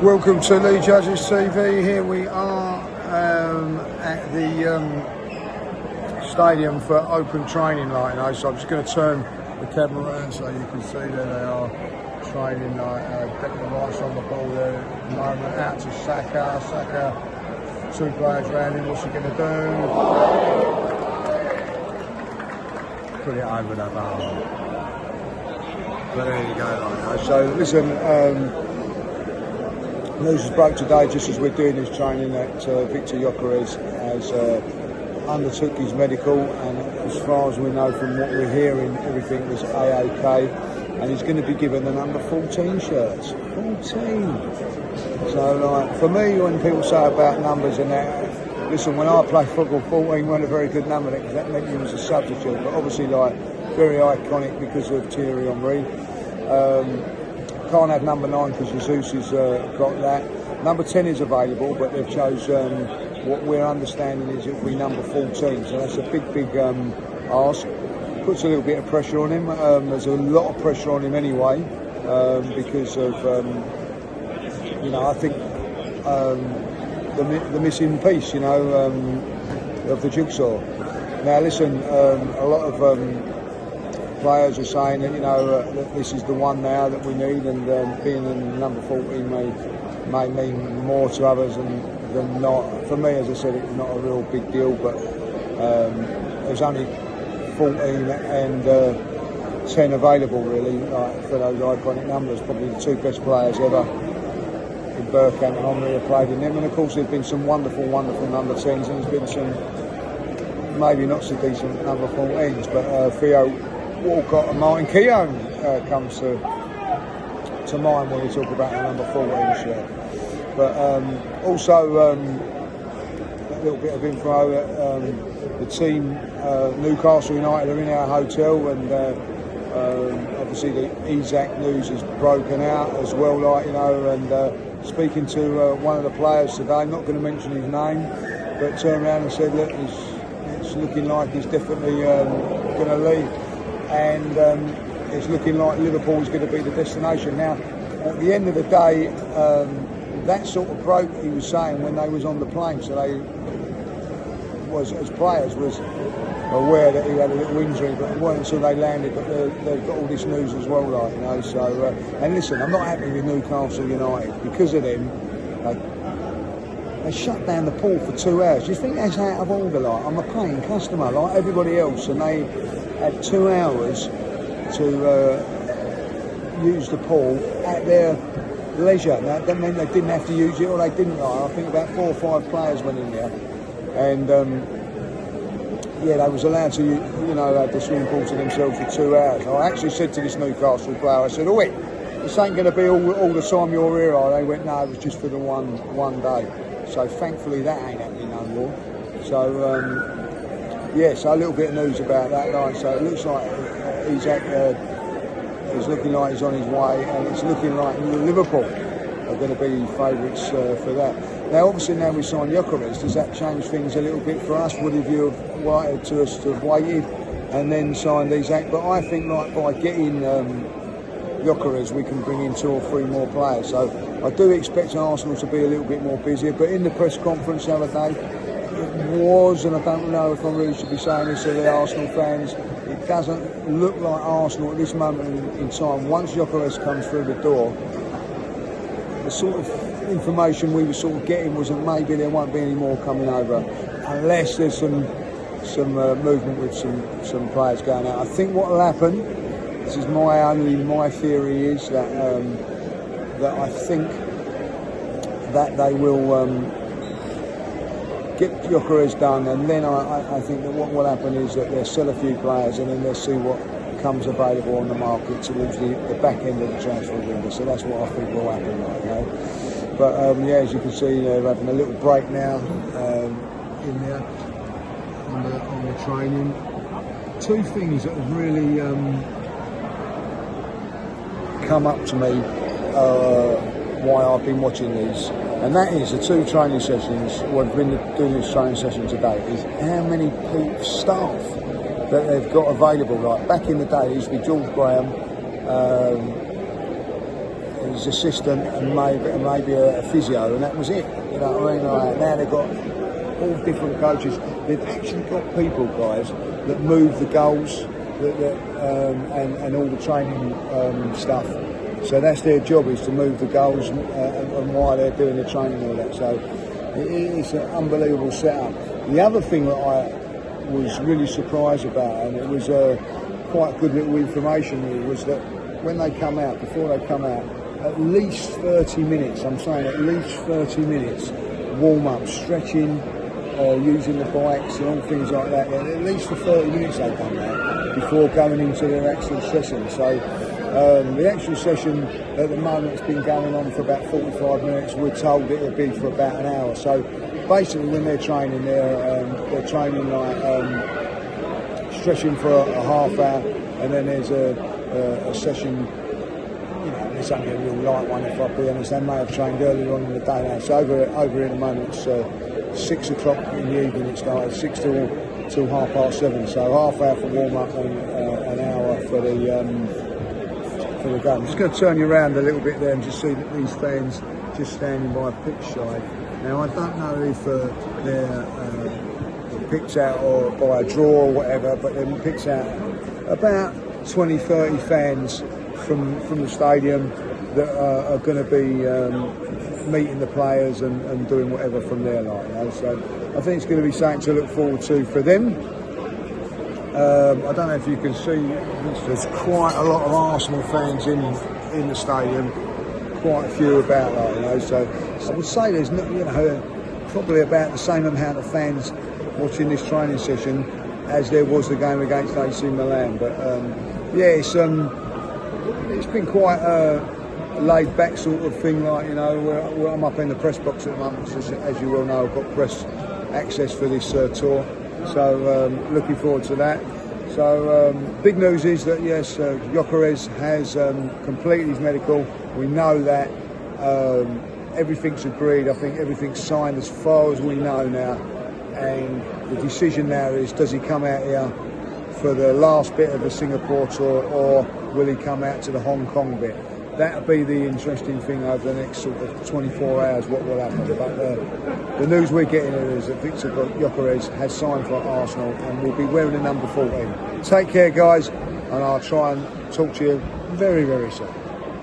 Welcome to Lee Judges TV. Here we are at the stadium for open training right now. So I'm just going to turn the camera around so you can see there they are training. Declan Rice on the ball there at the moment. Out to Saka. Saka, two players around him. What's he going to do? Put it over that bar. But there you go. Right. So listen. News is broke today, just as we're doing this training, that Victor Gyökeres has undertook his medical, and as far as we know from what we're hearing, everything was A-OK, and he's going to be given the number 14 shirts. 14! So, like, for me, when people say about numbers and that, listen, when I played football, 14 wasn't a very good number because that meant he was a substitute, but obviously, like, very iconic because of Thierry Henry. Can't have number 9 because Jesus has got that. Number 10 is available, but they've chosen what we're understanding is it will be number 14. So that's a big ask. Puts a little bit of pressure on him. There's a lot of pressure on him anyway because of, I think the missing piece, of the jigsaw. Now listen, a lot of players are saying that that this is the one now that we need, and being in number 14 may mean more to others than not. For me, as I said, it's not a real big deal, but there's only 14 and 10 available really, for those iconic numbers. Probably the two best players ever in Bergkamp and Henry have played in them, and of course there's been some wonderful number 10s, and there's been some maybe not so decent number 14s, but Theo Walcott and Martin Keown comes to mind when we talk about the number 14 shirt. But also a little bit of info that the team, Newcastle United, are in our hotel, and obviously the Isak news is broken out as well, and speaking to one of the players today, I'm not going to mention his name, but turned around and said, look, it's looking like he's definitely going to leave. And it's looking like Liverpool is going to be the destination. Now, at the end of the day, that sort of broke, he was saying, when they was on the plane. So they as players, was aware that he had a little injury, but it wasn't until they landed. But they've got all this news as well, So, and listen, I'm not happy with Newcastle United because of them. They shut down the pool for 2 hours. Do you think that's out of order? I'm a paying customer like everybody else, and they had 2 hours to use the pool at their leisure. Now, that meant they didn't have to use it, or they didn't. I think about 4 or 5 players went in there, and they was allowed to, have the swimming pool to themselves for 2 hours. I actually said to this Newcastle player, I said, this ain't going to be all the time you're here, are they? Went, no, it was just for the one day. So thankfully that ain't happening no more. So so a little bit of news about that, So it looks like Isak is looking like he's on his way, and it's looking like Liverpool are going to be favourites for that. Now, obviously, now we sign Gyökeres, does that change things a little bit for us? Would you have wanted to us to have waited and then signed Isak? But I think by getting Gyökeres, we can bring in 2 or 3 more players. So I do expect Arsenal to be a little bit more busier. But in the press conference the other day, it was, and I don't know if I really should be saying this to the Arsenal fans, it doesn't look like Arsenal at this moment in time. Once Gyökeres comes through the door, the sort of information we were sort of getting was that maybe there won't be any more coming over, unless there's some movement with some players going out. I think what will happen, this is my theory, is that I think that they will get Gyökeres done, and then I think that what will happen is that they'll sell a few players, and then they'll see what comes available on the market towards the back end of the transfer window. So that's what I think will happen, But as you can see, they're having a little break now in there on the training. 2 things that have really come up to me why I've been watching these, and that is the 2 training sessions. We've been doing this training session today. Is how many staff that they've got available. Like back in the day, it used to be George Graham, his assistant, and maybe a physio, and that was it. You know what I mean? Like, now they've got all different coaches. They've actually got people, guys, that move the goals, and all the training stuff. So that's their job, is to move the goals and while they're doing the training and all that. So it's an unbelievable setup. The other thing that I was really surprised about, and it was quite good little information really, was that when they come out, before they come out, at least 30 minutes, I'm saying at least 30 minutes, warm up, stretching, using the bikes and all things like that. And at least for 30 minutes they come out before going into their actual session. So the actual session at the moment has been going on for about 45 minutes. We're told it will be for about an hour. So basically when they're training, they're training like stretching for a half hour, and then there's a session. You know, it's only a real light one, if I'll be honest. They may have trained earlier on in the day now. So over here at the moment, it's 6 o'clock in the evening. It started 6 till 7:30. So half hour for warm up and an hour for the game. I'm just going to turn you around a little bit there and just see that these fans just standing by pitch side. Now I don't know if they're picked out or by a draw or whatever, but they're picked out about 20-30 fans from the stadium that are going to be meeting the players and doing whatever from there, like, you know. So I think it's going to be something to look forward to for them. I don't know if you can see, there's quite a lot of Arsenal fans in the stadium, quite a few about, like, you know. So I would say there's not, you know, probably about the same amount of fans watching this training session as there was the game against AC Milan. But yeah, it's been quite a laid back sort of thing, like, you know. I'm up in the press box at the moment, as you well know. I've got press access for this tour, so looking forward to that. So big news is that yes, Gyökeres has completed his medical. We know that everything's agreed. I think everything's signed as far as we know now, and the decision now is, does he come out here for the last bit of the Singapore tour, or will he come out to the Hong Kong bit? That'll be the interesting thing over the next sort of 24 hours, what will happen. But the news we're getting here is that Victor Gyökeres has signed for Arsenal and will be wearing the number 14. Take care, guys, and I'll try and talk to you very, very soon.